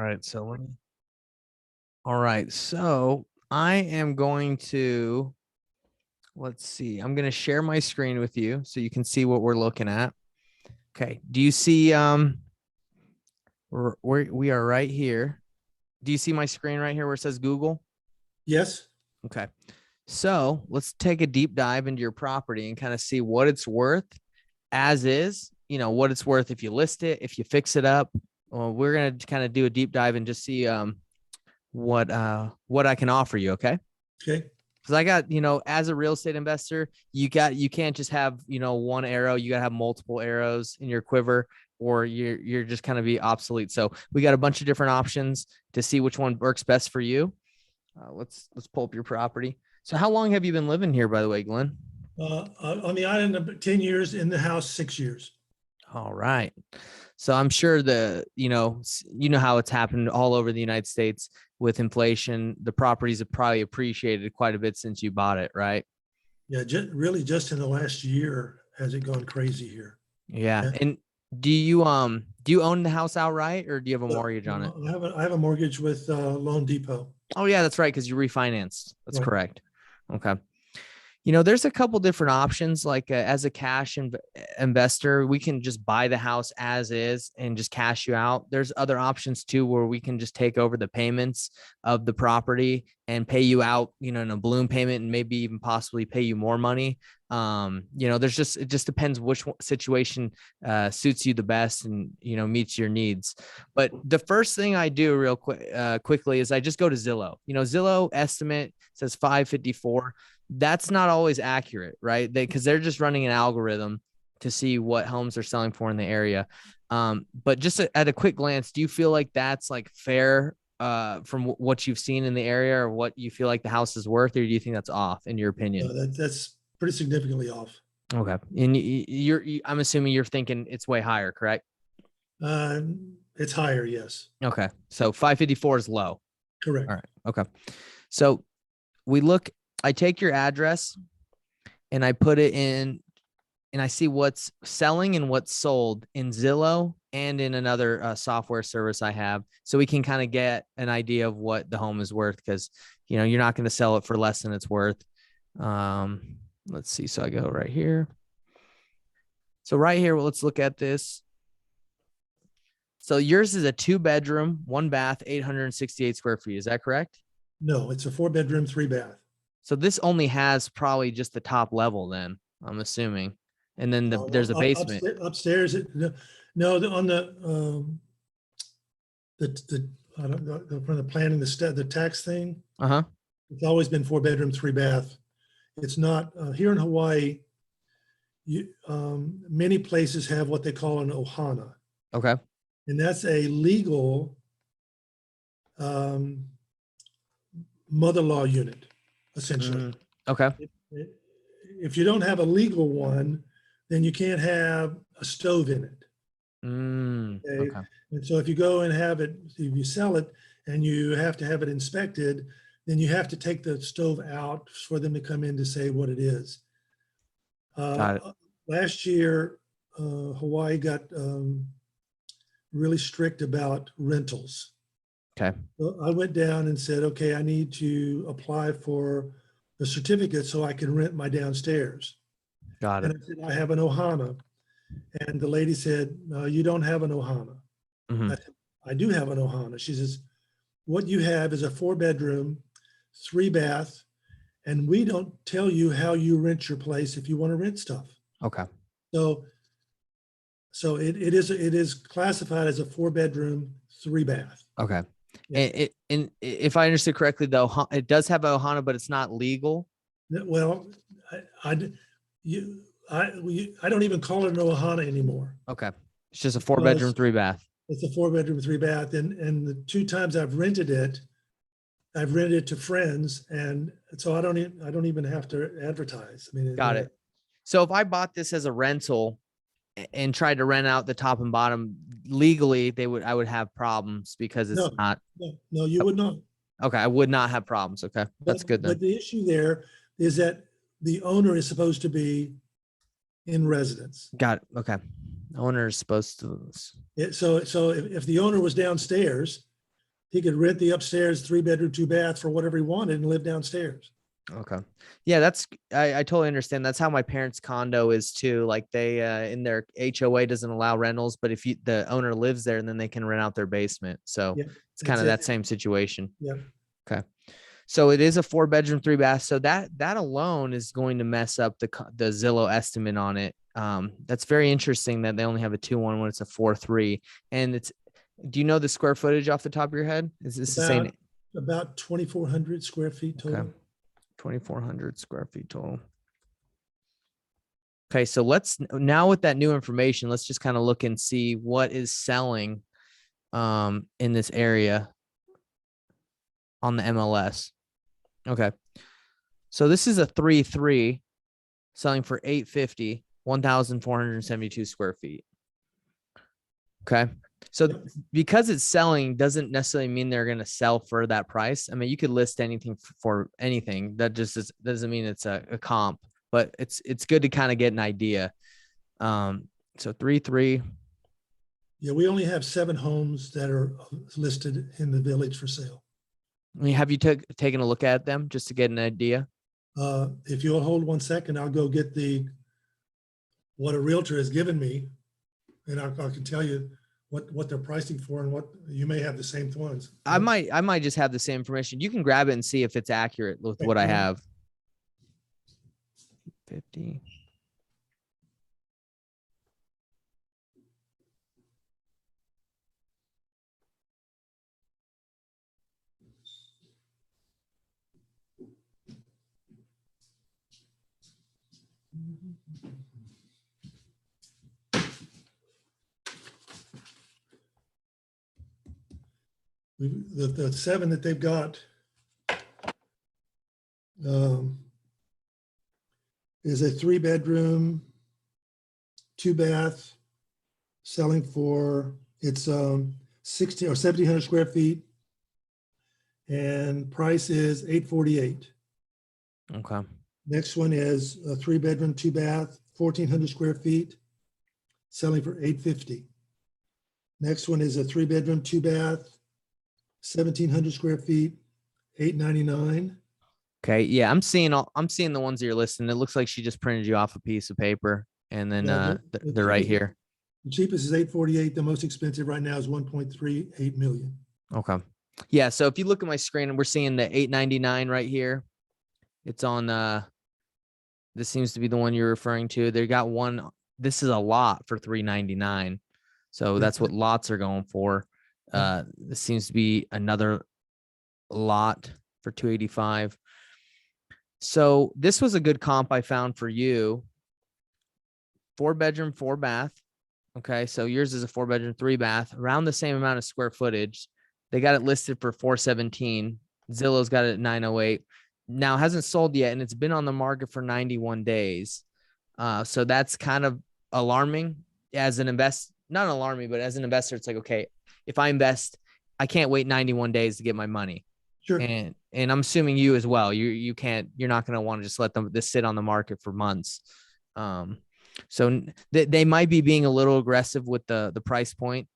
All right. All right. So I am going to, let's see, I'm going to share my screen with you so you can see what we're looking at. Okay. Do you see, we are right here. Do you see my screen right here where it says Google? Yes. Okay. So let's take a deep dive into your property and kind of see what it's worth as is, what it's worth if you list it, if you fix it up. Well, we're going to kind of do a deep dive and just see what I can offer you. Okay. Okay. Because I got, as a real estate investor, you can't just have, one arrow. You got to have multiple arrows in your quiver, or you're just kind of be obsolete. So we got a bunch of different options to see which one works best for you. Let's pull up your property. So how long have you been living here, by the way, Glenn? On the island, of 10 years, in the house, 6 years. All right. So I'm sure you know how it's happened all over the United States with inflation. The properties have probably appreciated quite a bit since you bought it, right? Yeah, really just in the last year has it gone crazy here. Yeah. Yeah. And do you own the house outright, or do you have a mortgage on it? I have a mortgage with Loan Depot. Oh yeah, that's right, because you refinanced. That's Right. correct. Okay. There's a couple different options. Like as a cash investor, we can just buy the house as is and just cash you out. There's other options too, where we can just take over the payments of the property and pay you out, in a balloon payment, and maybe even possibly pay you more money. It just depends which situation suits you the best and, meets your needs. But the first thing I do real quickly is I just go to Zillow. Zillow estimate says 554. That's not always accurate, right? Because they're just running an algorithm to see what homes are selling for in the area. But just at a quick glance, do you feel like that's like fair from what you've seen in the area, or what you feel like the house is worth, or do you think that's off in your opinion? That's pretty significantly off. Okay. And I'm assuming you're thinking it's way higher, correct? It's higher, yes. Okay. So 554 is low. Correct. All right. Okay. So I take your address and I put it in, and I see what's selling and what's sold in Zillow and in another software service I have. So we can kind of get an idea of what the home is worth, because, you're not going to sell it for less than it's worth. Let's see. So I go right here. So right here, let's look at this. So yours is a 2-bedroom, 1-bath, 868 square feet. Is that correct? No, it's a 4-bedroom, 3-bath. So this only has probably just the top level then, I'm assuming. And then there's a basement. Upstairs, no, on I don't know, from the planning, the tax thing, Uh-huh. it's always been 4-bedroom, 3-bath. It's not, here in Hawaii, many places have what they call an ohana. Okay. And that's a legal mother-in-law unit, essentially. Okay. If you don't have a legal one, then you can't have a stove in it. Okay. And so if you go and have it, if you sell it and you have to have it inspected, then you have to take the stove out for them to come in to say what it is. Got it. Last year, Hawaii got really strict about rentals. Okay. So I went down and said, okay, I need to apply for a certificate so I can rent my downstairs. Got And it. I said, I have an ohana. And the lady said, no, you don't have an ohana. Mhm. I said, I do have an ohana. She says, what you have is a 4-bedroom, 3-bath, and we don't tell you how you rent your place if you want to rent stuff. Okay. So it is classified as a 4-bedroom, 3-bath. Okay. Yeah. And if I understood correctly, though, it does have a ohana, but it's not legal. Well, I don't even call it an ohana anymore. Okay. It's just a 4-bedroom, 3-bath. It's a 4-bedroom, 3-bath, and the 2 times I've rented it to friends, and so I don't even have to advertise. I mean, Got it. So if I bought this as a rental and tried to rent out the top and bottom legally, I would have problems because it's not. No, you would not. Okay. I would not have problems. Okay. That's good then. But the issue there is that the owner is supposed to be in residence. Got it. Okay. Owner is supposed to. So if the owner was downstairs he could rent the upstairs 3-bedroom, 2-bath for whatever he wanted and live downstairs. Okay. Yeah, I totally understand. That's how my parents' condo is too. Like they in their HOA doesn't allow rentals, but if the owner lives there, and then they can rent out their basement. So Yeah, it's kind that's of that it. same situation. Yeah. Okay. So it is a 4-bedroom, 3-bath. So that alone is going to mess up the Zillow estimate on it. That's very interesting that they only have a 2-1 when it's a 4-3. And do you know the square footage off the top of your head? Is this the same? About 2,400 square feet total. Okay. 2,400 square feet total. Okay. So now with that new information, let's just kind of look and see what is selling in this area on the MLS. Okay. So this is a 3-3 selling for $850, 1,472 square feet. Okay. So because it's selling doesn't necessarily mean they're going to sell for that price. I mean, you could list anything for anything. That just doesn't mean it's a comp, but it's good to kind of get an idea. So 3-3. Yeah, we only have 7 homes that are listed in the village for sale. I mean, have you taken a look at them just to get an idea? If you'll hold 1 second, I'll go get what a realtor has given me, and I can tell you what they're pricing for, and what you may have the same ones. I might just have the same information. You can grab it and see if it's accurate with what I have. 50. The 7 that they've got is a 3-bedroom, 2-bath, selling for it's 16 or 1,700 square feet, and price is $848. Okay. Next one is a 3-bedroom, 2-bath, 1,400 square feet, selling for $850. Next one is a 3-bedroom, 2-bath, 1,700 square feet, $899. Okay. Yeah, I'm seeing the ones that you're listing. It looks like she just printed you off a piece of paper, and then they're right here. The cheapest is $848. The most expensive right now is $1.38 million. Okay. Yeah. So if you look at my screen, and we're seeing the $899 right here. It's on this seems to be the one you're referring to. They got one. This is a lot for $399. So that's what lots are going for. This seems to be another lot for $285. So this was a good comp I found for you. 4-bedroom, 4-bath. Okay. So yours is a 4-bedroom, 3-bath, around the same amount of square footage. They got it listed for $417. Zillow's got it at $908. Now, it hasn't sold yet, and it's been on the market for 91 days. So that's kind of alarming as an not alarming, but as an investor, it's like, okay, if I invest, I can't wait 91 days to get my money. Sure. And I'm assuming you as well. You're not going to want to just let this sit on the market for months. So they might be being a little aggressive with the price point,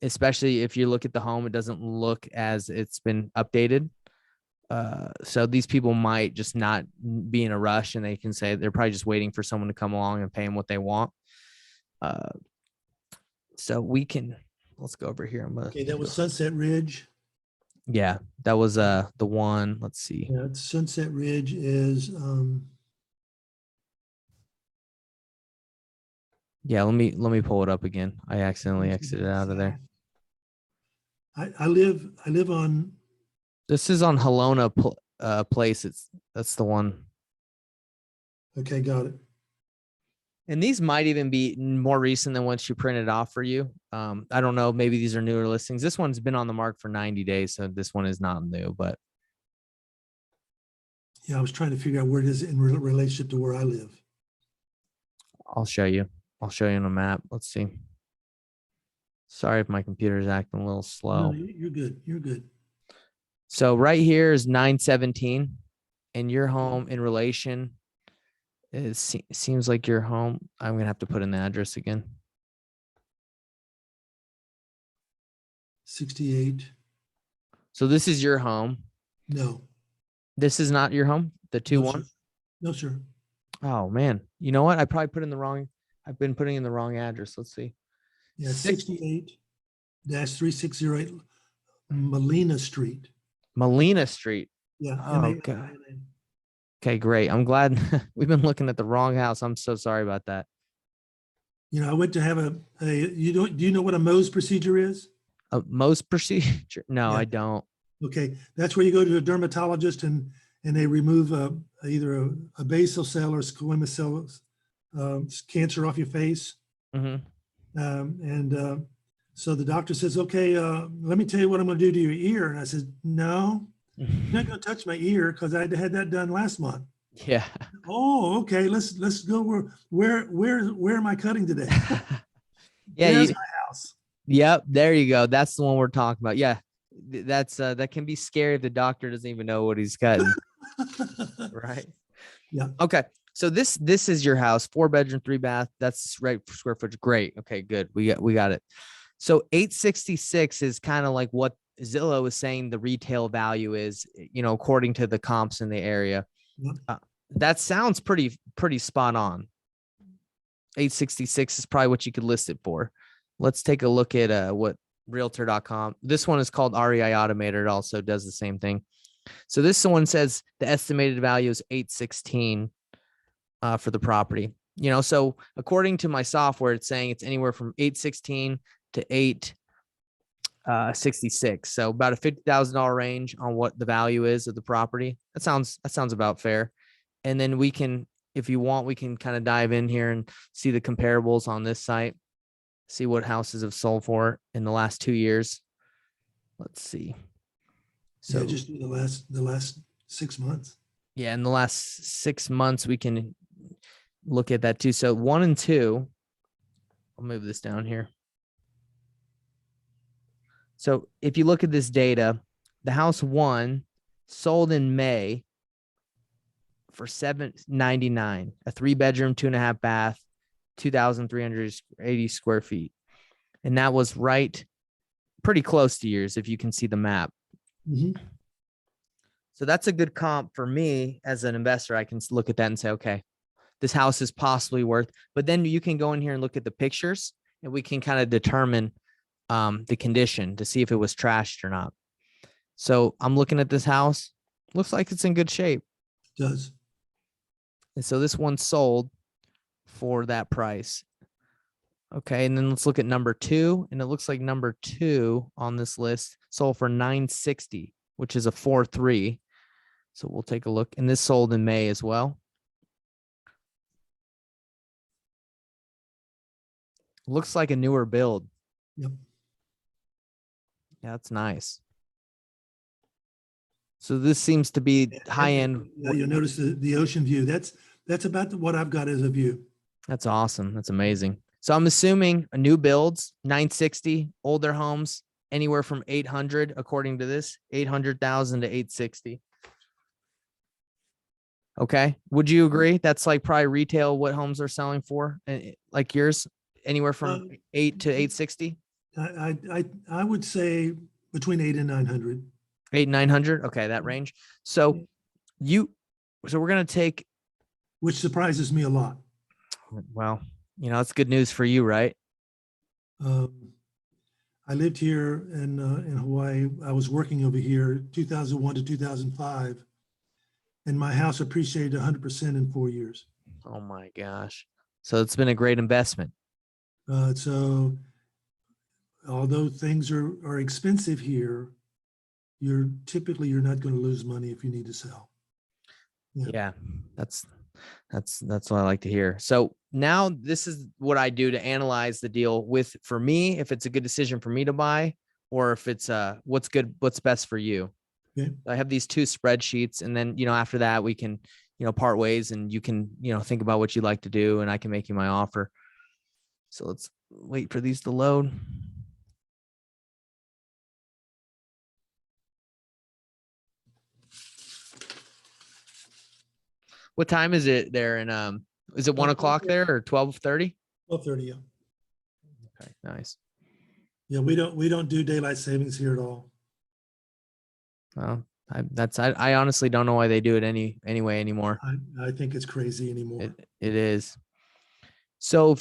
especially if you look at the home, it doesn't look as it's been updated. So these people might just not be in a rush, and they can say they're probably just waiting for someone to come along and pay them what they want. So let's go over here. Okay, that was Sunset Ridge. Yeah, that was the one. Let's see. Yeah, Sunset Ridge is yeah, let me pull it up again. I accidentally exited out of there. I live on. This is on Helena Place. That's the one. Okay, got it. And these might even be more recent than what she printed off for you. I don't know. Maybe these are newer listings. This one's been on the market for 90 days, so this one is not new. But yeah, I was trying to figure out where it is in relationship to where I live. I'll show you. I'll show you on a map. Let's see. Sorry if my computer is acting a little slow. No, you're good. You're good. So right here is 917, and your home in relation. It seems like your home. I'm going to have to put in the address again. 68. So this is your home. No, This is not your home, the no, sir. 2-1? No, sir. Oh man. You know what? I probably put in the wrong, I've been putting in the wrong address. Let's see. Yeah, Six 68-3608 Molina Street. Molina Street. Yeah, Oh God. M-A-L-I-N-A. Okay, great. I'm glad we've been looking at the wrong house. I'm so sorry about that. You know, I went to have do you know what a Mohs procedure is? Most procedure? No, Yeah. I don't. Okay. That's where you go to a dermatologist and they remove either a basal cell or squamous cell cancer off your face. Hmm. And so the doctor says, okay, let me tell you what I'm going to do to your ear. And I said, no, you're not going to touch my ear because I had that done last month. Yeah. Oh, okay. Let's go. Where am I cutting today? Yeah. There's my house. Yep. There you go. That's the one we're talking about. Yeah. That's that can be scary if the doctor doesn't even know what he's cutting. Right. Yeah. Okay. So this is your house, 4-bedroom, 3-bath. That's right for square footage. Great. Okay, good. We got it. So 866 is kind of like what Zillow is saying the retail value is, according to the comps in the area. Yeah. That sounds pretty spot on. 866 is probably what you could list it for. Let's take a look at what realtor.com. This one is called REI Automator. It also does the same thing. So this one says the estimated value is 816 for the property. So according to my software, it's saying it's anywhere from 816 to 866. So about a $50,000 range on what the value is of the property. That sounds about fair. And then we can, if you want, we can kind of dive in here and see the comparables on this site, see what houses have sold for in the last 2 years. Let's see. So yeah, just do the last 6 months. Yeah, in the last 6 months, we can look at that too. So 1 and 2, I'll move this down here. So if you look at this data, the house 1 sold in May for $799, a 3-bedroom, 2.5 bath, 2,380 square feet. And that was pretty close to yours, if you can see the map. Mm-hmm. So that's a good comp for me as an investor. I can look at that and say, okay, this house is possibly worth, but then you can go in here and look at the pictures and we can kind of determine the condition to see if it was trashed or not. So I'm looking at this house. Looks like it's in good shape. It does. And so this one sold for that price. Okay. And then let's look at number 2. And it looks like number 2 on this list sold for $960, which is a 4.3. So we'll take a look. And this sold in May as well. Looks like a newer build. Yep. Yeah, that's nice. So this seems to be high end. You'll notice the ocean view. That's about what I've got as a view. That's awesome. That's amazing. So I'm assuming a new builds, 960, older homes, anywhere from 800, according to this, 800,000 to 860. Okay. Would you agree? That's like probably retail, what homes are selling for, like yours, anywhere from 8 to 860? I would say between 8 and 900. 8, 900. Okay. That range. So we're going to take. Which surprises me a lot. Well, it's good news for you, right? I lived here in Hawaii. I was working over here 2001 to 2005, and my house appreciated 100% in 4 years. Oh my gosh! So it's been a great investment. So although things are expensive here, you're not going to lose money if you need to sell. Yeah, that's what I like to hear. So now this is what I do to analyze the deal for me, if it's a good decision for me to buy, or if it's what's best for you. Okay. I have these 2 spreadsheets, and then, after that we can, part ways, and you can, think about what you'd like to do, and I can make you my offer. So let's wait for these to load. What time is it there? And is it 1 o'clock there or 12:30? 12:30. Yeah. Okay, nice. Yeah, we don't do daylight savings here at all. I honestly don't know why they do it anyway anymore. I think it's crazy anymore. It is. So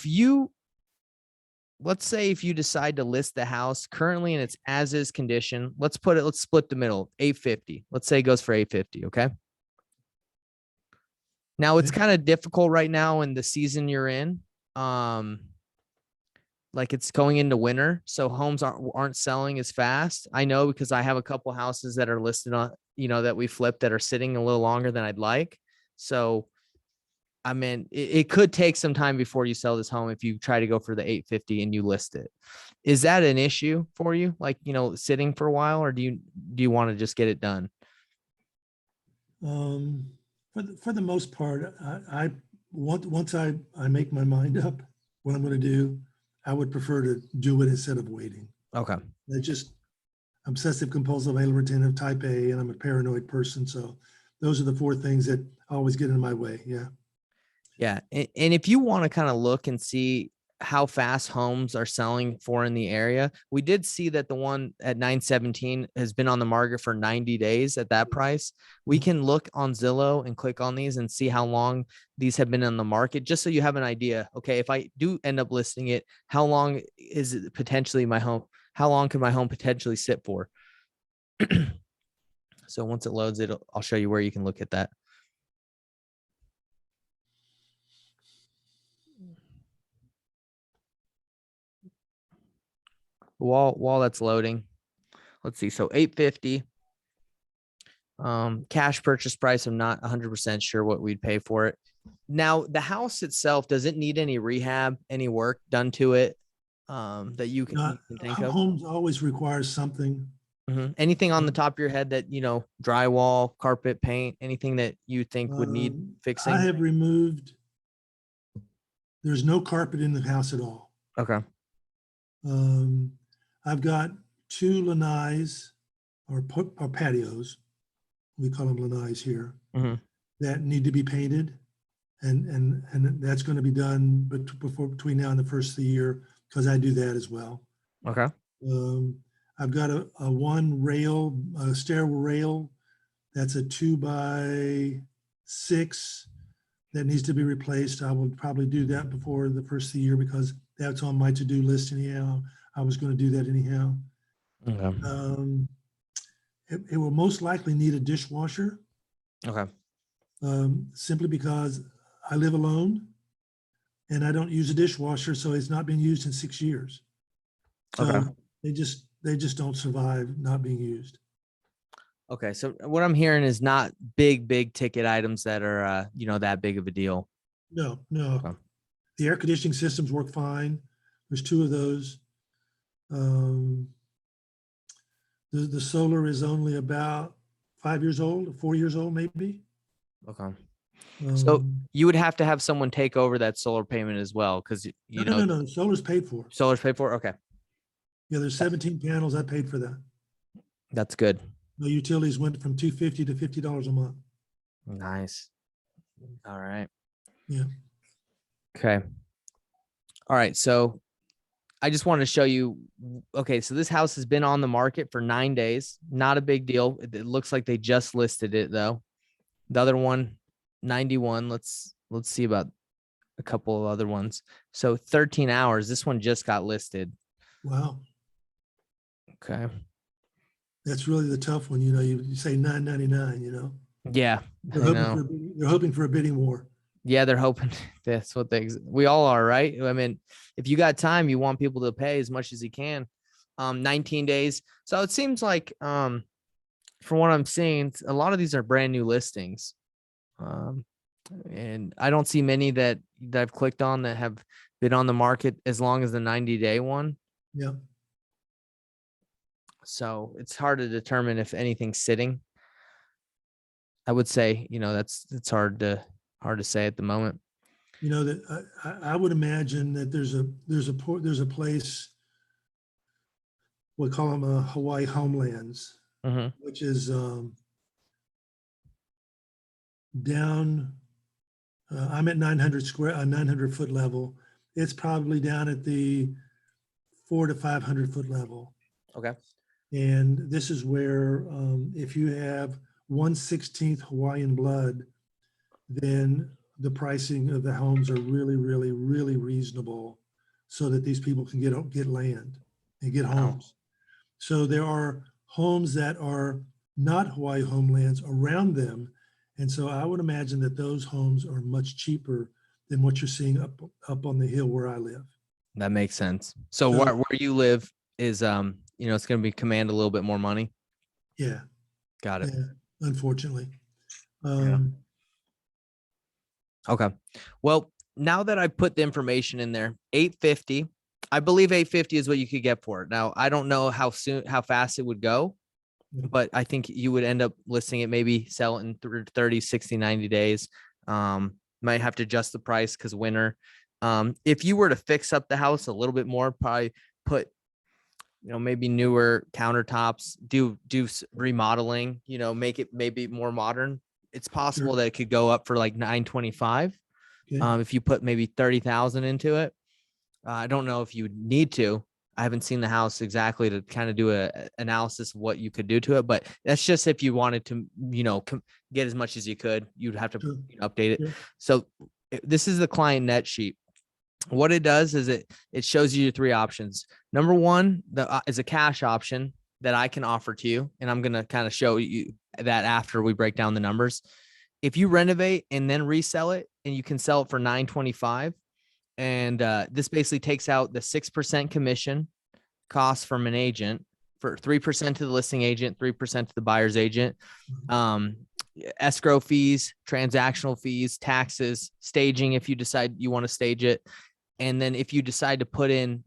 let's say if you decide to list the house currently in its as is condition, let's split the middle, 850. Let's say it goes for 850. Okay. Now it's Okay. kind of difficult right now in the season you're in. Like it's going into winter, so homes aren't selling as fast. I know because I have a couple houses that are listed on, that we flipped that are sitting a little longer than I'd like. So, I mean, it could take some time before you sell this home if you try to go for the 850 and you list it. Is that an issue for you? Like, sitting for a while, or do you want to just get it done? For the most part, once I make my mind up what I'm going to do, I would prefer to do it instead of waiting. Okay. I just obsessive compulsive alien retentive type A, and I'm a paranoid person. So those are the four things that always get in my way. Yeah. Yeah. And if you want to kind of look and see how fast homes are selling for in the area, we did see that the one at 917 has been on the market for 90 days at that price. We can look on Zillow and click on these and see how long these have been on the market, just so you have an idea. Okay, if I do end up listing it, how long is it potentially my home? How long could my home potentially sit for? So once it loads, I'll show you where you can look at that. While that's loading, let's see. So 850 cash purchase price. I'm not 100% sure what we'd pay for it. Now, the house itself, does it need any rehab, any work done to it that you can think of? Homes always requires something. Anything on the top of your head that, drywall, carpet, paint, anything that you think would need I fixing? have removed, there's no carpet in the house at all. Okay. I've got two lanais or patios, we call them lanais here, that need to be painted. And that's going to be done between now and the first of the year, because I do that as well. Okay. I've got a one rail, a stairwell rail, that's a 2x6 that needs to be replaced. I will probably do that before the first of the year because that's on my to-do list anyhow. I was going to do that anyhow. Okay. It will most likely need a dishwasher. Okay. Simply because I live alone and I don't use a dishwasher, so it's not been used in 6 years. So Okay. they just don't survive not being used. Okay. So what I'm hearing is not big ticket items that are, that big of a deal. No. Okay. The air conditioning systems work fine. There's two of those. The solar is only about 5 years old, 4 years old, maybe. Okay. So Um, you would have to have someone take over that solar payment as well, because no. The solar's paid for. solar's paid for. Okay. Yeah, there's 17 panels. I paid for that. That's good. My utilities went from $250 to $50 a month. Nice. All right. Yeah. Okay. All right. So I just wanted to show you. Okay. So this house has been on the market for 9 days. Not a big deal. It looks like they just listed it though. The other one, 91. Let's see about a couple of other ones. So 13 hours. This one just got listed. Wow. Okay. That's really the tough one. You say $9.99, Yeah. They're I hoping know. they're hoping for a bidding war. Yeah, they're hoping that's what we all are, right? I mean, if you got time, you want people to pay as much as you can. 19 days. So it seems like, from what I'm seeing, a lot of these are brand new listings. And I don't see many that I've clicked on that have been on the market as long as the 90-day one. Yeah. So it's hard to determine if anything's sitting. I would say, it's hard to say at the moment. That I would imagine that there's a place, we call them Hawaii homelands, which is down. I'm at 900 foot level. It's probably down at the 400 to 500 foot level. Okay. And this is where if you have 1/16 Hawaiian blood, then the pricing of the homes are really, really, really reasonable so that these people can get land and get Wow. homes. So there are homes that are not Hawaii homelands around them. And so I would imagine that those homes are much cheaper than what you're seeing up on the hill where I live. That makes sense. So So where you live is, it's going to be command a little bit more money. yeah, Got it. yeah, unfortunately. Yeah. Um, Okay. Well, now that I put the information in there, 850, I believe 850 is what you could get for it. Now, I don't know how fast it would go, but I think you would end up listing it, maybe sell it in 30, 60, 90 days. Might have to adjust the price because winter. If you were to fix up the house a little bit more, probably put, maybe newer countertops, do remodeling, make it maybe more modern. It's possible sure. that it could go up for like 925. Okay. If you put maybe 30,000 into it. I don't know if you need to. I haven't seen the house exactly to kind of do a analysis of what you could do to it, but that's just if you wanted to, get as much as you could. You'd have to Sure. update it. Yeah. So this is the client net sheet. What it does is it shows you your three options. Number one, is a cash option that I can offer to you, and I'm gonna kind of show you that after we break down the numbers. If you renovate and then resell it, and you can sell it for $925, and this basically takes out the 6% commission cost from an agent, for 3% to the listing agent, 3% to the buyer's agent, escrow fees, transactional fees, taxes, staging if you decide you want to stage it. And then if you decide to put in,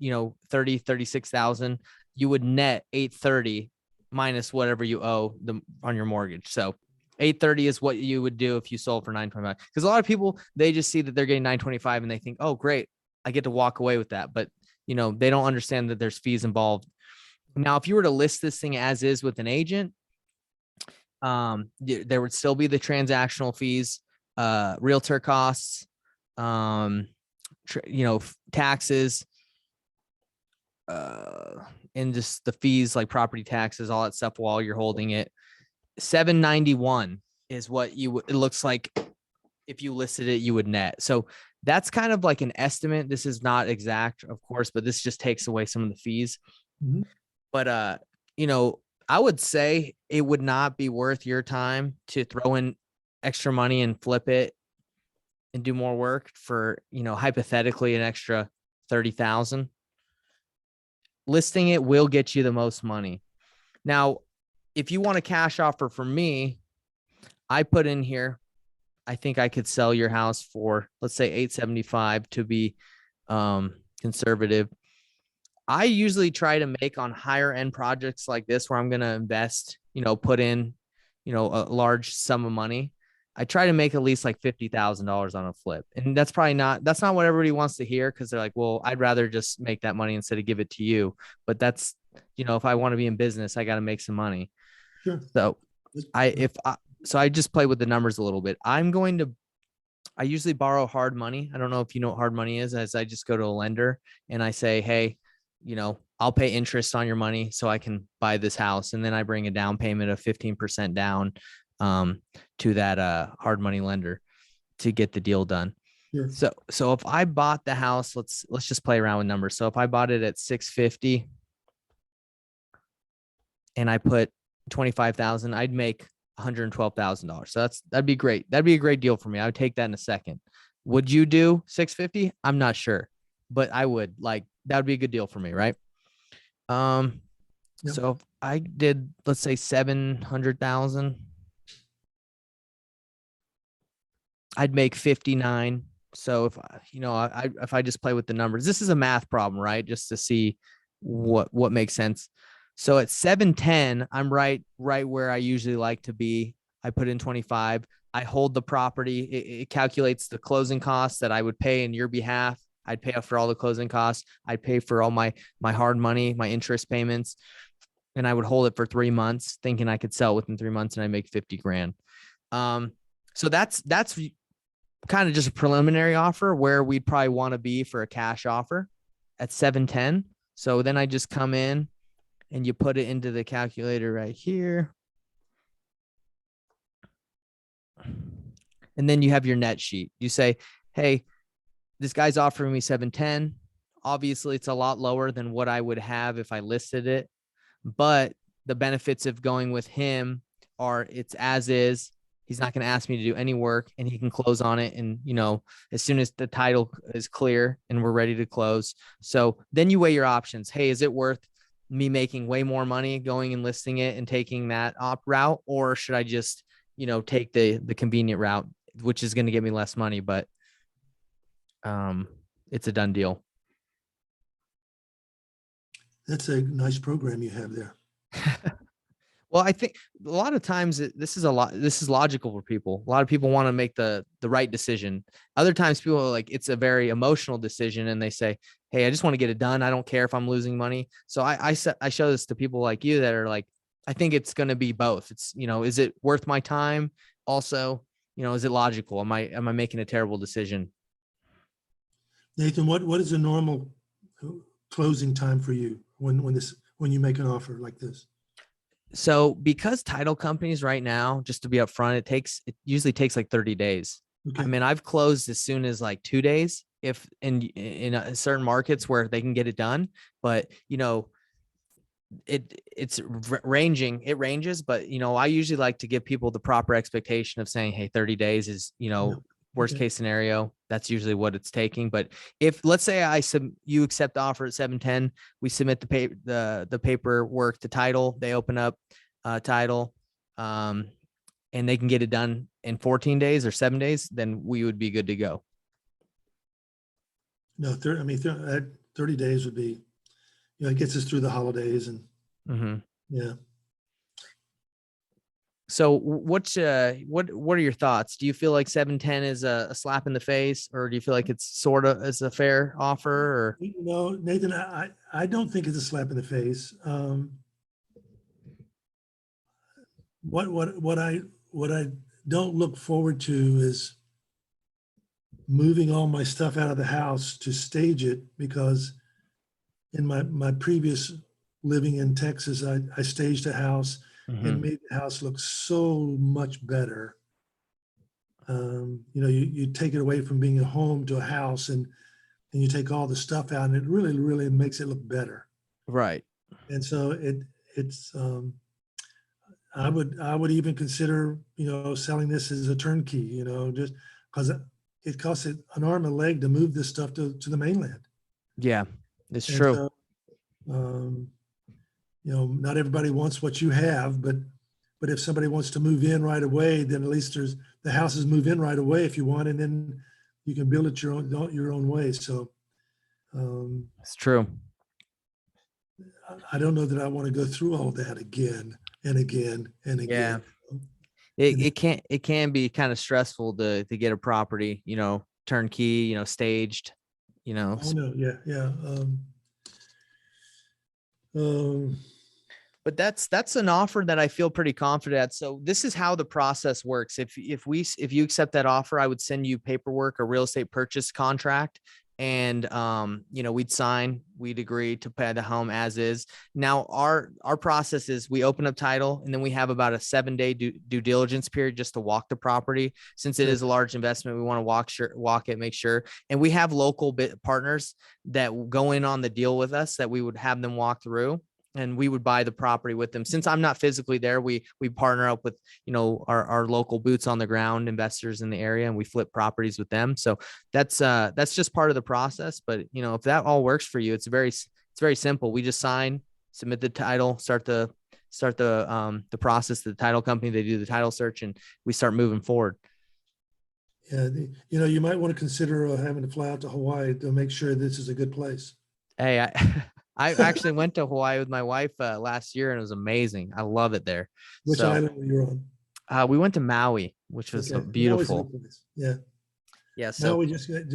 36,000, you would net 830 minus whatever you owe on your mortgage. So 830 is what you would do if you sold for 925. Because a lot of people, they just see that they're getting 925 and they think, oh, great, I get to walk away with that. But, they don't understand that there's fees involved. Now, if you were to list this thing as is with an agent, there would still be the transactional fees, realtor costs, taxes, and just the fees like property taxes, all that stuff while you're holding it. 791 is what it looks like if you listed it, you would net. So that's kind of like an estimate. This is not exact, of course, but this just takes away some of the fees. Mhm. But, I would say it would not be worth your time to throw in extra money and flip it and do more work for, hypothetically an extra 30,000. Listing it will get you the most money. Now, if you want a cash offer from me, I put in here, I think I could sell your house for, let's say 875 to be conservative. I usually try to make on higher end projects like this where I'm going to invest, put in, a large sum of money. I try to make at least like $50,000 on a flip. And that's not what everybody wants to hear. Cause they're like, well, I'd rather just make that money instead of give it to you. But that's, if I want to be in business, I got to make some money. Sure. So I just play with the numbers a little bit. I usually borrow hard money. I don't know if you know what hard money is, as I just go to a lender and I say, hey, I'll pay interest on your money so I can buy this house. And then I bring a down payment of 15% down to that hard money lender to get the deal done. Sure. So if I bought the house, let's just play around with numbers. So if I bought it at 650 and I put 25,000, I'd make $112,000. So that'd be great. That'd be a great deal for me. I would take that in a second. Would you do 650? I'm not sure, but I would. Like, that would be a good deal for me, right? Yep. So if I did, let's say 700,000, I'd make 59. So if I just play with the numbers, this is a math problem, right? Just to see what makes sense. So at 710, I'm right where I usually like to be. I put in 25. I hold the property. It calculates the closing costs that I would pay in your behalf. I'd pay for all the closing costs. I'd pay for all my hard money, my interest payments, and I would hold it for 3 months, thinking I could sell within 3 months, and I make 50 grand. So that's kind of just a preliminary offer where we'd probably want to be for a cash offer at 710. So then I just come in, and you put it into the calculator right here. And then you have your net sheet. You say, hey, this guy's offering me 710. Obviously, it's a lot lower than what I would have if I listed it. But the benefits of going with him are it's as is. He's not going to ask me to do any work, and he can close on it. And, as soon as the title is clear and we're ready to close. So then you weigh your options. Hey, is it worth me making way more money going and listing it and taking that op route? Or should I just, take the convenient route, which is going to get me less money, but it's a done deal. That's a nice program you have there. Well, I think a lot of times this is logical for people. A lot of people want to make the right decision. Other times people are like, it's a very emotional decision and they say, hey, I just want to get it done. I don't care if I'm losing money. So I show this to people like you that are like, I think it's going to be both. It's, is it worth my time? Also, is it logical? Am I making a terrible decision? Nathan, what is a normal closing time for you when you make an offer like this? So because title companies right now, just to be upfront, it usually takes like 30 days. Okay. I mean, I've closed as soon as like 2 days if in certain markets where they can get it done, but it's ranging. It ranges, but I usually like to give people the proper expectation of saying, hey, 30 days is, worst case scenario. That's usually what it's taking. But if let's say you accept the offer at 710, we submit the paperwork to title, they open up title, and they can get it done in 14 days or 7 days, then we would be good to go. No, 30 days would be, it gets us through the holidays and yeah. So what are your thoughts? Do you feel like 710 is a slap in the face, or do you feel like it's sort of as a fair offer? Or Nathan, I don't think it's a slap in the face. What I don't look forward to is moving all my stuff out of the house to stage it, because in my previous living in Texas, I staged a house and made the house look so much better. You take it away from being a home to a house, and you take all the stuff out, and it really, really makes it look better. Right. And so it's I would even consider selling this as a turnkey, just because it costs an arm and a leg to move this stuff to the mainland. Yeah, it's true. So, not everybody wants what you have, but if somebody wants to move in right away, then at least the houses move in right away if you want, and then you can build it your own way. So it's true. I don't know that I want to go through all that again and again and again. Yeah. It can be kind of stressful to get a property, turnkey, staged, Oh no, yeah. But that's an offer that I feel pretty confident at. So this is how the process works. If you accept that offer, I would send you paperwork, a real estate purchase contract, and we'd agree to pay the home as is. Now our process is we open up title, and then we have about a 7-day due diligence period just to walk the property. Since it is a large investment, we want to walk it, make sure. And we have local partners that go in on the deal with us that we would have them walk through, and we would buy the property with them. Since I'm not physically there, we partner up with, our local boots on the ground investors in the area, and we flip properties with them. So that's just part of the process. But, if that all works for you, it's very simple. We just sign, submit the title, start the process to the title company. They do the title search, and we start moving forward. Yeah. You might want to consider having to fly out to Hawaii to make sure this is a good place. Hey, I actually went to Hawaii with my wife last year, and it was amazing. I love it there. Which island were you on? We went to Maui, which was beautiful. Yeah. Yeah. So we just had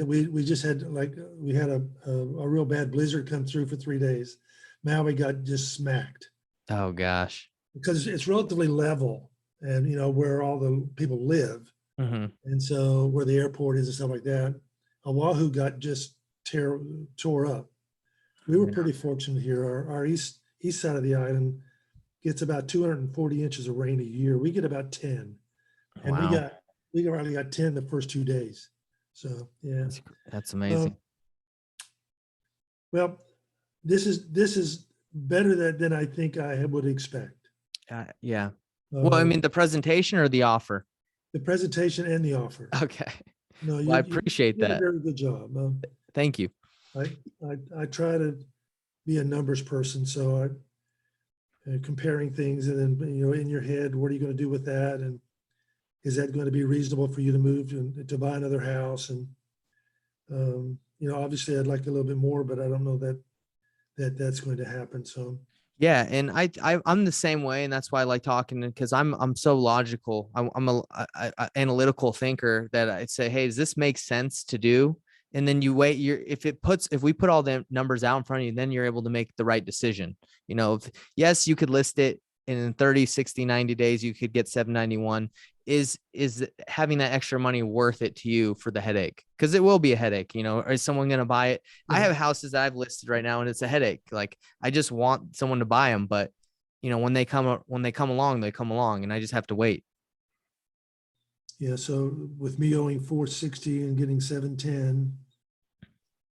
we had a real bad blizzard come through for 3 days. Maui got just smacked. Oh gosh. Because it's relatively level, and where all the people live, and so where the airport is and stuff like that. Oahu got just tore up. We were pretty fortunate here. Our east east side of the island gets about 240 inches of rain a year. We get about 10, and Wow. we already got 10 the first 2 days. So yeah, That's amazing. well, this is better than I think I would expect. Yeah. Well, I mean, the presentation or the offer? The presentation and the offer. Okay. No, Well, I you appreciate did a that. very good job. Thank you. I try to be a numbers person, so comparing things, and then in your head, what are you going to do with that, and is that going to be reasonable for you to move to buy another house? And obviously, I'd like a little bit more, but I don't know that's going to happen. So Yeah, and I'm the same way, and that's why I like talking, because I'm so logical. I'm a analytical thinker that I'd say, hey, does this make sense to do? And then you wait. If we put all the numbers out in front of you, then you're able to make the right decision. Yes, you could list it in 30, 60, 90 days. You could get 791. Is having that extra money worth it to you for the headache? Because it will be a headache. Or is someone going to buy it? I have houses that I've listed right now, and it's a headache. Like, I just want someone to buy them, but when they come along, they come along, and I just have to wait. Yeah. So with me owing 460 and getting 710,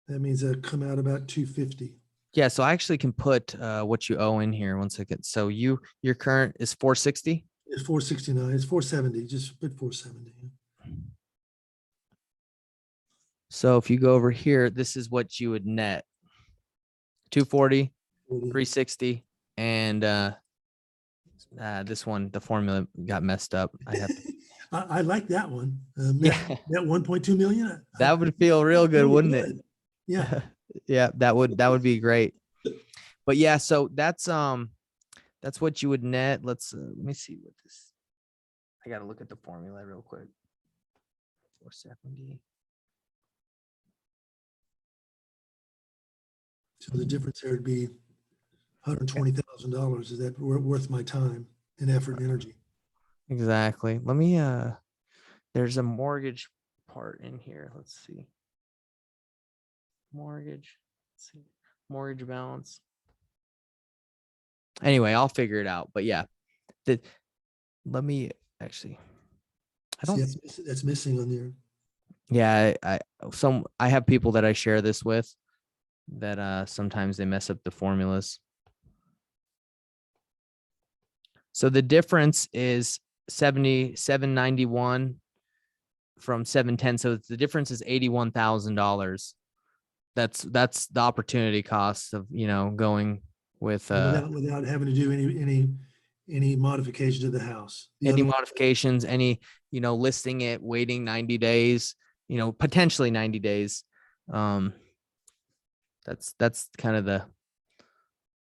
that means I come out about 250. Yeah. So I actually can put what you owe in here. 1 second. So your current is 460. It's 469. It's 470. Just put 470. So if you go over here, this is what you would net: 240, 360, and this one, the formula got messed up. I like that one. Yeah. That 1.2 million. That would feel real good, wouldn't it? Yeah. Yeah, that would be great. But yeah, so that's what you would net. Let me see what this. I got to look at the formula real quick. 470. So the difference there would be $120,000. Is that worth my time and effort and energy? Exactly. Let me there's a mortgage part in here. Let's see. Mortgage. Let's see. Mortgage balance. Anyway, I'll figure it out. But yeah. Let me actually. I don't. See, that's missing on there. Yeah, I have people that I share this with that sometimes they mess up the formulas. So the difference is 791 from 710. So the difference is $81,000. That's the opportunity cost of going with without having to do any modification to the house. Any modifications, any listing it, waiting 90 days, potentially 90 days. That's kind of the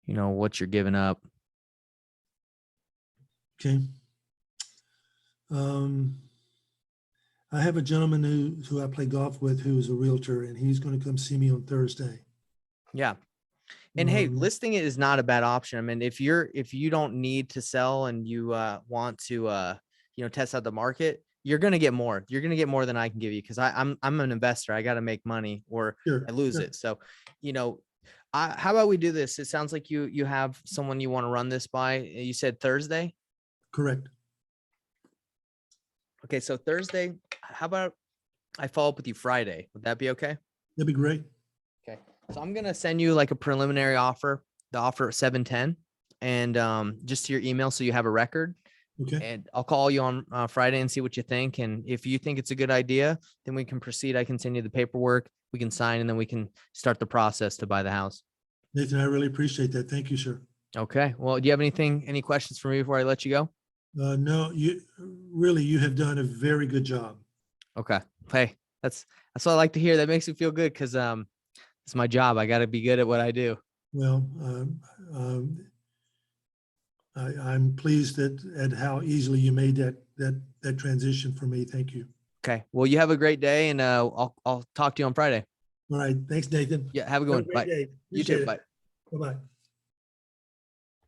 what you're giving up. Okay. I have a gentleman who I play golf with who is a realtor, and he's going to come see me on Thursday. Yeah. And hey, listing it is not a bad option. I mean, if you don't need to sell and you want to test out the market, you're going to get more. You're going to get more than I can give you, because I'm an investor. I got to make money or I lose it. So, how about we do this? It sounds like you have someone you want to run this by. You said Thursday? Correct. Okay, so Thursday, how about I follow up with you Friday? Would that be okay? That'd be great. Okay. So I'm going to send you like a preliminary offer, the offer at 710, and just to your email, so you have a record. Okay. And I'll call you on Friday and see what you think. And if you think it's a good idea, then we can proceed. I can send you the paperwork, we can sign, and then we can start the process to buy the house. Nathan, I really appreciate that. Thank you, sir. Okay. Well, do you have any questions for me before I let you go? No, you have done a very good job. Okay. Hey, that's what I like to hear. That makes me feel good, because it's my job. I got to be good at what I do. Well, I'm pleased at how easily you made that transition for me. Thank you. Okay. Well, you have a great day, and I'll talk to you on Friday. All right. Thanks, Nathan. Yeah. Have a good one. Bye. Day. You too. Bye. Bye-bye.